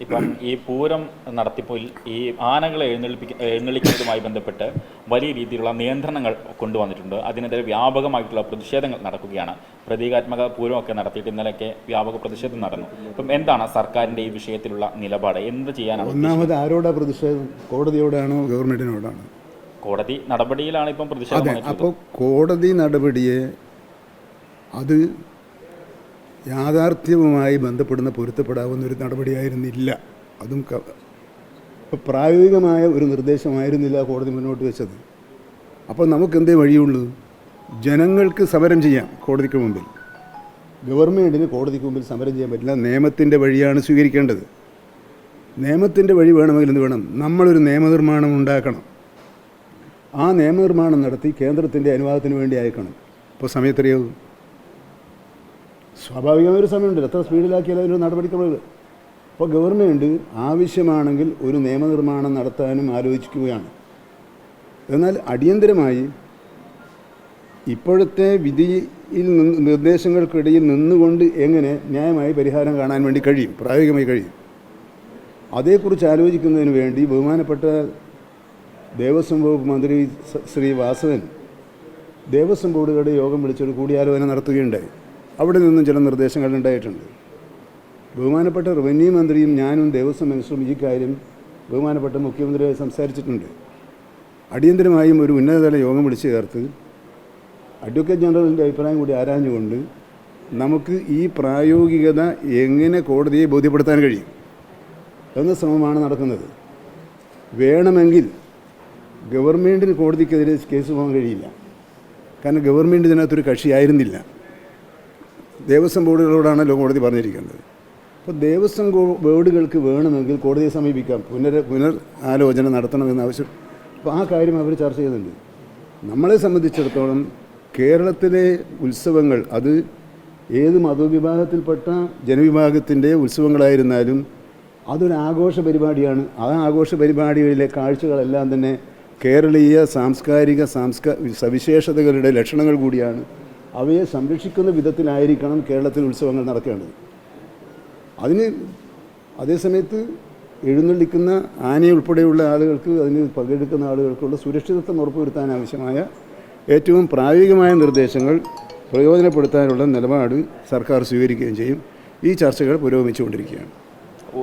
ഇപ്പം ഈ പൂരം നടത്തിപ്പിൽ ഈ ആനകളെ എഴുന്നള്ളിക്കുന്നതുമായി ബന്ധപ്പെട്ട് വലിയ രീതിയിലുള്ള നിയന്ത്രണങ്ങൾ കൊണ്ടുവന്നിട്ടുണ്ട്. അതിനെതിരെ വ്യാപകമായിട്ടുള്ള പ്രതിഷേധങ്ങൾ നടക്കുകയാണ്. പ്രതീകാത്മക പൂരമൊക്കെ നടത്തിയിട്ട് ഇന്നലെയൊക്കെ വ്യാപക പ്രതിഷേധം നടന്നു. അപ്പം എന്താണ് സർക്കാരിൻ്റെ ഈ വിഷയത്തിലുള്ള നിലപാട്? എന്ത് ചെയ്യാനാണ്? ഒന്നാമത് ആരോടാ പ്രതിഷേധം? കോടതിയോടാണോ ഗവൺമെൻറ്റിനോടാണോ? കോടതി നടപടിയിലാണ് ഇപ്പം പ്രതിഷേധം. അപ്പോൾ കോടതി നടപടിയെ അത് യാഥാർത്ഥ്യവുമായി ബന്ധപ്പെടുന്ന പൊരുത്തപ്പെടാവുന്ന ഒരു നടപടിയായിരുന്നില്ല. അതും പ്രായോഗികമായ ഒരു നിർദ്ദേശമായിരുന്നില്ല കോടതി മുന്നോട്ട് വെച്ചത്. അപ്പോൾ നമുക്കെന്തേ വഴിയുള്ളൂ? ജനങ്ങൾക്ക് സമരം ചെയ്യാം കോടതിക്ക് മുമ്പിൽ. ഗവൺമെൻറ്റിന് കോടതിക്ക് മുമ്പിൽ സമരം ചെയ്യാൻ പറ്റില്ല. നിയമത്തിൻ്റെ വഴിയാണ് സ്വീകരിക്കേണ്ടത്. നിയമത്തിൻ്റെ വഴി വേണമെങ്കിൽ എന്ത് വേണം? നമ്മളൊരു നിയമനിർമ്മാണം ഉണ്ടാക്കണം. ആ നിയമനിർമ്മാണം നടത്തി കേന്ദ്രത്തിൻ്റെ അനുവാദത്തിന് വേണ്ടി അയക്കണം. ഇപ്പോൾ സമയത്തെറിയാവും. സ്വാഭാവികമായൊരു സമയമുണ്ടല്ലോ, എത്ര സ്പീഡിലാക്കിയാലും അതിനൊരു നടപടിക്രമങ്ങൾ. അപ്പോൾ ഗവൺമെൻറ് ആവശ്യമാണെങ്കിൽ ഒരു നിയമനിർമ്മാണം നടത്താനും ആലോചിക്കുകയാണ്. എന്നാൽ അടിയന്തരമായി ഇപ്പോഴത്തെ വിധിയിൽ നിർദ്ദേശങ്ങൾക്കിടയിൽ നിന്നുകൊണ്ട് എങ്ങനെ ന്യായമായി പരിഹാരം കാണാൻ വേണ്ടി കഴിയും, പ്രായോഗികമായി കഴിയും, അതേക്കുറിച്ച് ആലോചിക്കുന്നതിന് വേണ്ടി ബഹുമാനപ്പെട്ട ദേവസ്വം വകുപ്പ് മന്ത്രി ശ്രീ വാസവൻ ദേവസ്വം ബോർഡുകളുടെ യോഗം വിളിച്ചൊരു കൂടിയാലോചന നടത്തുകയുണ്ടായി. അവിടെ നിന്നും ചില നിർദ്ദേശങ്ങൾ ഉണ്ടായിട്ടുണ്ട്. ബഹുമാനപ്പെട്ട റവന്യൂ മന്ത്രിയും ഞാനും ദേവസ്വം മിനിസ്റ്ററും ഈ കാര്യം ബഹുമാനപ്പെട്ട മുഖ്യമന്ത്രിയായി സംസാരിച്ചിട്ടുണ്ട്. അടിയന്തരമായും ഒരു ഉന്നതതല യോഗം വിളിച്ചു ചേർത്ത് അഡ്വക്കേറ്റ് ജനറലിൻ്റെ അഭിപ്രായം കൂടി ആരാഞ്ഞുകൊണ്ട് നമുക്ക് ഈ പ്രായോഗികത എങ്ങനെ കോടതിയെ ബോധ്യപ്പെടുത്താൻ കഴിയും എന്ന ശ്രമമാണ് നടക്കുന്നത്. വേണമെങ്കിൽ ഗവൺമെൻറ്റിന് കോടതിക്കെതിരെ കേസ് പോകാൻ കഴിയില്ല. കാരണം ഗവൺമെൻറ് ഇതിനകത്തൊരു കക്ഷിയായിരുന്നില്ല. ദേവസ്വം ബോർഡുകളോടാണല്ലോ കോടതി പറഞ്ഞിരിക്കുന്നത്. അപ്പോൾ ദേവസ്വം ബോർഡുകൾക്ക് വേണമെങ്കിൽ കോടതിയെ സമീപിക്കാം, പുനർ ആലോചന നടത്തണമെന്ന് ആവശ്യം. അപ്പോൾ ആ കാര്യം അവർ ചർച്ച ചെയ്യുന്നുണ്ട്. നമ്മളെ സംബന്ധിച്ചിടത്തോളം കേരളത്തിലെ ഉത്സവങ്ങൾ അത് ഏത് മതവിഭാഗത്തിൽപ്പെട്ട ജനവിഭാഗത്തിൻ്റെ ഉത്സവങ്ങളായിരുന്നാലും അതൊരു ആഘോഷ പരിപാടിയാണ്. ആ ആഘോഷ പരിപാടികളിലെ കാഴ്ചകളെല്ലാം തന്നെ കേരളീയ സാംസ്കാരിക സവിശേഷതകളുടെ ലക്ഷണങ്ങൾ കൂടിയാണ്. അവയെ സംരക്ഷിക്കുന്ന വിധത്തിലായിരിക്കണം കേരളത്തിൽ ഉത്സവങ്ങൾ നടക്കേണ്ടത്. അതിന് അതേസമയത്ത് എഴുന്നള്ളിക്കുന്ന ആനയുൾപ്പെടെയുള്ള ആളുകൾക്ക്, അതിന് പങ്കെടുക്കുന്ന ആളുകൾക്കുള്ള സുരക്ഷിതത്വം ഉറപ്പുവരുത്താൻ ആവശ്യമായ ഏറ്റവും പ്രായോഗികമായ നിർദ്ദേശങ്ങൾ പ്രയോജനപ്പെടുത്താനുള്ള നിലപാട് സർക്കാർ സ്വീകരിക്കുകയും ചെയ്യും. ഈ ചർച്ചകൾ പുരോഗമിച്ചുകൊണ്ടിരിക്കുകയാണ്.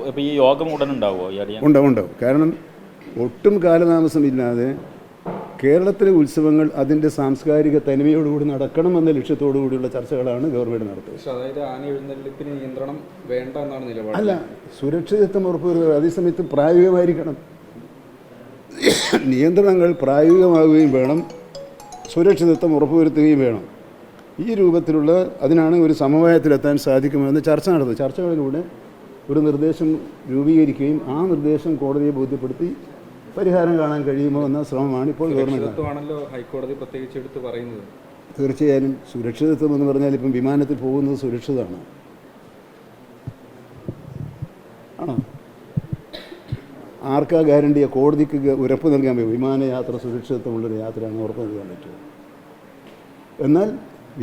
അപ്പോൾ ഈ യോഗം ഉടൻ ഉണ്ടാവുമോ? ഉണ്ടാവും. കാരണം ഒട്ടും കാലതാമസമില്ലാതെ കേരളത്തിലെ ഉത്സവങ്ങൾ അതിൻ്റെ സാംസ്കാരിക തനിമയോടുകൂടി നടക്കണമെന്ന ലക്ഷ്യത്തോടു കൂടിയുള്ള ചർച്ചകളാണ് ഗവൺമെൻറ് നടത്തുന്നത്. അതായത് ആന എഴുന്നള്ളിപ്പിന് നിയന്ത്രണം വേണ്ട എന്നാണ് നിലപാട്. അല്ല, സുരക്ഷിതത്വം ഉറപ്പുവരുത്തുക. അതേസമയത്ത് പ്രായോഗികമായിരിക്കണം. നിയന്ത്രണങ്ങൾ പ്രായോഗികമാവുകയും വേണം, സുരക്ഷിതത്വം ഉറപ്പുവരുത്തുകയും വേണം. ഈ രൂപത്തിലുള്ള അതിനാണ് ഒരു സമവായത്തിലെത്താൻ സാധിക്കുമെന്ന് ചർച്ച നടത്തുന്നത്. ചർച്ചകളിലൂടെ ഒരു നിർദ്ദേശം രൂപീകരിക്കുകയും ആ നിർദ്ദേശം കോടതിയെ ബോധ്യപ്പെടുത്തി പരിഹാരം കാണാൻ കഴിയുമോ എന്ന ശ്രമമാണ് ഇപ്പോൾ ഗവൺമെൻറ്. ഹൈക്കോടതി പ്രത്യേകിച്ച് എടുത്ത് പറയുന്നത്. തീർച്ചയായും സുരക്ഷിതത്വം എന്ന് പറഞ്ഞാൽ ഇപ്പം വിമാനത്തിൽ പോകുന്നത് സുരക്ഷിതമാണ്. ആണോ? ആർക്കാ ഗ്യാരണ്ടിയാണ്? കോടതിക്ക് ഉറപ്പ് നൽകാൻ പറ്റും വിമാനയാത്ര സുരക്ഷിതത്വമുള്ളൊരു യാത്രയാണ് ഉറപ്പ് നൽകാൻ പറ്റുമോ? എന്നാൽ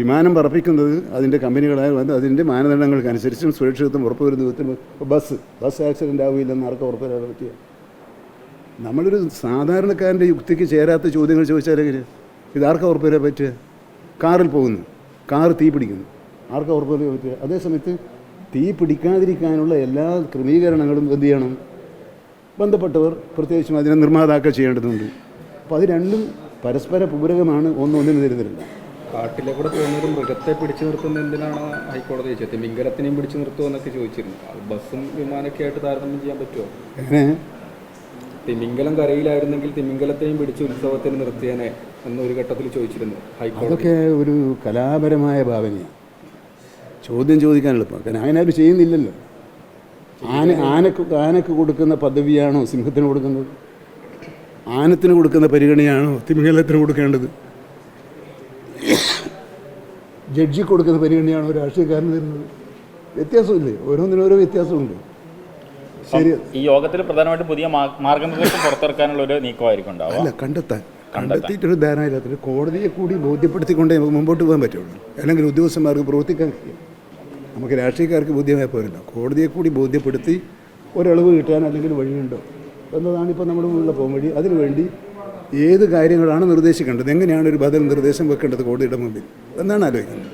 വിമാനം പറപ്പിക്കുന്നത് അതിൻ്റെ കമ്പനികളായ അതിൻ്റെ മാനദണ്ഡങ്ങൾക്കനുസരിച്ചും സുരക്ഷിതത്വം ഉറപ്പുവരുന്ന വിധത്തിൽ ബസ് ആക്സിഡൻ്റ് ആവില്ലെന്ന് ആർക്കും ഉറപ്പ് തരാൻ പറ്റിയ? നമ്മളൊരു സാധാരണക്കാരൻ്റെ യുക്തിക്ക് ചേരാത്ത ചോദ്യങ്ങൾ ചോദിച്ചാലെങ്കിൽ ഇതാർക്കാ ഉറപ്പ് തരാൻ പറ്റുക? കാറിൽ പോകുന്നു, കാർ തീ പിടിക്കുന്നു, ആർക്കാ ഉറപ്പ് തരാൻ പറ്റുക? അതേസമയത്ത് തീ പിടിക്കാതിരിക്കാനുള്ള എല്ലാ ക്രമീകരണങ്ങളും എന്ത് ചെയ്യണം? ബന്ധപ്പെട്ടവർ, പ്രത്യേകിച്ചും അതിനെ നിർമ്മാതാക്കൾ ചെയ്യേണ്ടതുണ്ട്. അപ്പോൾ അത് രണ്ടും പരസ്പര പൂരകമാണ്, ഒന്നിനു തരുന്നില്ല. കാട്ടിലെ കൂടെ പോകുന്നൊരു മൃഗത്തെ പിടിച്ചു നിർത്തുന്നത് എന്തിനാണ് ഹൈക്കോടതി ചോദിച്ചത്? തിമിംഗലത്തിനെയും പിടിച്ചു നിർത്തുമോ എന്നൊക്കെ ചോദിച്ചിരുന്നു. അത് ബസ്സും വിമാനമൊക്കെ ആയിട്ട് താരതമ്യം ചെയ്യാൻ പറ്റുമോ? എങ്ങനെ? തിമിംഗലം കരയിലായിരുന്നെങ്കിൽ തിമിംഗലത്തെയും പിടിച്ച് ഉത്സവത്തിന് നിർത്തിയേനെ എന്നൊരു ഘട്ടത്തിൽ ചോദിച്ചിരുന്നു ഹൈക്കോടതി. അതൊക്കെ ഒരു കലാപരമായ ഭാവനയാണ്. ചോദ്യം ചോദിക്കാൻ എളുപ്പം. കാരണം അങ്ങനെ ചെയ്യുന്നില്ലല്ലോ. ആനക്ക് കൊടുക്കുന്ന പദവിയാണോ സിംഹത്തിന് കൊടുക്കുന്നത്? ആനത്തിന് കൊടുക്കുന്ന പരിഗണനയാണോ തിമിംഗലത്തിന് കൊടുക്കേണ്ടത്? ജഡ്ജി കൊടുക്കുന്ന പരിഗണനയാണോ രാഷ്ട്രീയക്കാരന് തരുന്നത്? വ്യത്യാസമില്ലേ? ഓരോന്നിനും ഓരോ വ്യത്യാസമുണ്ട്. ശരി. ഈ യോഗത്തിൽ പ്രധാനമായിട്ടും പുതിയ മാർഗനിർദ്ദേശം പുറത്തിറക്കാനുള്ള ഒരു നീക്കമായിരിക്കും ഉണ്ടാവുക. അല്ല, കണ്ടെത്തിയിട്ടൊരു ധാരണയില്ലാത്ത കോടതിയെ കൂടി ബോധ്യപ്പെടുത്തിക്കൊണ്ടേ നമുക്ക് മുമ്പോട്ട് പോകാൻ പറ്റുള്ളൂ. അല്ലെങ്കിൽ ഉദ്യോഗസ്ഥന്മാർക്ക് പ്രവർത്തിക്കാൻ കഴിയും. നമുക്ക് രാഷ്ട്രീയക്കാർക്ക് ബോധ്യമായ പോരല്ലോ. കോടതിയെ കൂടി ബോധ്യപ്പെടുത്തി ഒരളവ് കിട്ടാൻ അല്ലെങ്കിൽ വഴിയുണ്ടോ എന്നതാണ് ഇപ്പോൾ നമ്മുടെ മുന്നിലുള്ള പോംവഴി. അതിനുവേണ്ടി ഏത് കാര്യങ്ങളാണ് നിർദ്ദേശിക്കേണ്ടത്, എങ്ങനെയാണ് ഒരു ബദൽ നിർദ്ദേശം വെക്കേണ്ടത് കോടതിയുടെ മുമ്പിൽ എന്നാണ് ആലോചിക്കുന്നത്.